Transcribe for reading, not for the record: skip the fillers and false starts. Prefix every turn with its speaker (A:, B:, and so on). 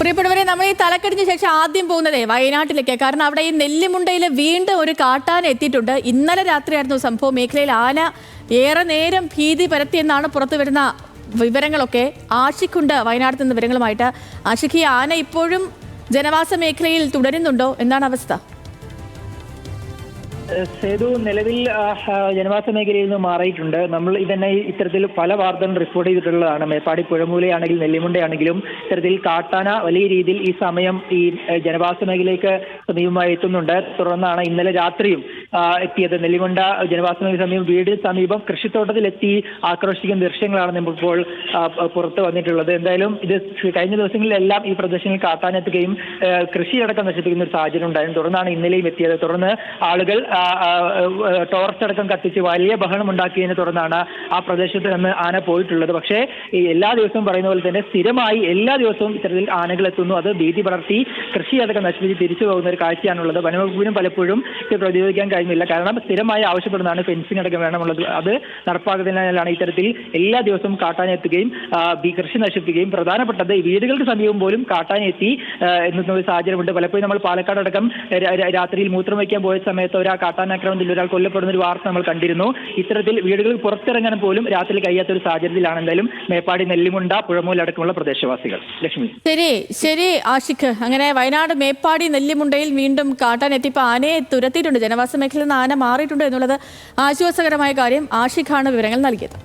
A: പ്രിയപ്പെട്ടവരെ, നമ്മൾ ഈ തലക്കെട്ടിന് ശേഷം ആദ്യം പോകുന്നതേ വയനാട്ടിലേക്ക്. കാരണം അവിടെ ഈ നെല്ലിമുണ്ടയിൽ വീണ്ടും ഒരു കാട്ടാന എത്തിയിട്ടുണ്ട്. ഇന്നലെ രാത്രിയായിരുന്നു സംഭവം. മേഖലയിൽ ആന ഏറെ നേരം ഭീതി പരത്തിയെന്നാണ് പുറത്തു വരുന്ന വിവരങ്ങളൊക്കെ. ആഷിഖുണ്ട് വയനാട്ടിൽ നിന്ന് വിവരങ്ങളുമായിട്ട്. ആഷിഖ്, ഈ ആന ഇപ്പോഴും ജനവാസ മേഖലയിൽ തുടരുന്നുണ്ടോ? എന്താണ് അവസ്ഥ?
B: സേതു, നിലവിൽ ജനവാസ മേഖലയിൽ നിന്ന് മാറിയിട്ടുണ്ട്. നമ്മൾ ഇതന്നെ ഇത്തരത്തിൽ പല വാർത്തകളും റിപ്പോർട്ട് ചെയ്തിട്ടുള്ളതാണ്. മേപ്പാടി പുഴമൂലയാണെങ്കിലും നെല്ലിമുണ്ടയാണെങ്കിലും ഇത്തരത്തിൽ കാട്ടാന വലിയ രീതിയിൽ ഈ സമയം ഈ ജനവാസ മേഖലയ്ക്ക് സമീപമായി എത്തുന്നുണ്ട്. തുടർന്നാണ് ഇന്നലെ രാത്രിയും എത്തിയത്. നെല്ലിമുണ്ട ജനവാസ മേഖല സമീപം വീടിന് സമീപം കൃഷിത്തോട്ടത്തിലെത്തി ആക്രോശിക്കുന്ന ദൃശ്യങ്ങളാണ് നമുക്കിപ്പോൾ പുറത്ത് വന്നിട്ടുള്ളത്. എന്തായാലും ഇത് കഴിഞ്ഞ ദിവസങ്ങളിലെല്ലാം ഈ പ്രദേശങ്ങളിൽ കാട്ടാന എത്തുകയും കൃഷിയടക്കം നശിപ്പിക്കുന്ന ഒരു സാഹചര്യം ഉണ്ടായിരുന്നു. തുടർന്നാണ് ഇന്നലെയും എത്തിയത്. തുടർന്ന് ആളുകൾ ടോർച്ചടക്കം കത്തിച്ച് വലിയ ബഹളം ഉണ്ടാക്കിയതിനെ തുടർന്നാണ് ആ പ്രദേശത്ത് നിന്ന് ആന പോയിട്ടുള്ളത്. പക്ഷേ എല്ലാ ദിവസവും പറയുന്ന പോലെ തന്നെ സ്ഥിരമായി എല്ലാ ദിവസവും ഇത്തരത്തിൽ ആനകൾ എത്തുന്നു. അത് ഭീതി പടർത്തി കൃഷിയടക്കം നശിപ്പിച്ച് തിരിച്ചു പോകുന്ന ഒരു കാഴ്ചയാണുള്ളത്. വനവകുപ്പിനും പലപ്പോഴും ഇത് പ്രതിരോധിക്കാൻ കഴിയുന്നില്ല. കാരണം സ്ഥിരമായി ആവശ്യപ്പെടുന്നതാണ് ഫെൻസിംഗ് അടക്കം വേണമുള്ളത്. അത് നടപ്പാക്കുന്നതിനാലാണ് ഇത്തരത്തിൽ എല്ലാ ദിവസവും കാട്ടാന എത്തുകയും കൃഷി നശിപ്പിക്കുകയും പ്രധാനപ്പെട്ടത് വീടുകൾക്ക് സമീപം പോലും കാട്ടാന എത്തി എന്ന ഒരു സാഹചര്യമുണ്ട്. പലപ്പോഴും നമ്മൾ പാലക്കാട് അടക്കം രാത്രിയിൽ മൂത്രം വയ്ക്കാൻ പോയ സമയത്ത് കാട്ടാനാക്രമണത്തിൽ ഒരാൾ കൊല്ലപ്പെടുന്ന ഒരു വാർത്ത നമ്മൾ കണ്ടിരുന്നു. ഇത്തരത്തിൽ വീടുകളിൽ പുറത്തിറങ്ങാൻ പോലും രാത്രി കഴിയാത്ത ഒരു സാഹചര്യത്തിലാണ് എന്തായാലും മേപ്പാടി, നെല്ലിമുണ്ട, പുഴമൂല അടക്കമുള്ള പ്രദേശവാസികൾ. ലക്ഷ്മി,
A: ശരി ആഷിഖ്. അങ്ങനെ വയനാട് മേപ്പാടി നെല്ലിമുണ്ടയിൽ വീണ്ടും കാട്ടാൻ എത്തിയപ്പോൾ ആനയെ തുരത്തിയിട്ടുണ്ട്. ജനവാസ മേഖലയിൽ നിന്ന് ആന മാറിയിട്ടുണ്ട് എന്നുള്ളത് ആശ്വാസകരമായ കാര്യം. ആഷിഖാണ് വിവരങ്ങൾ നൽകിയത്.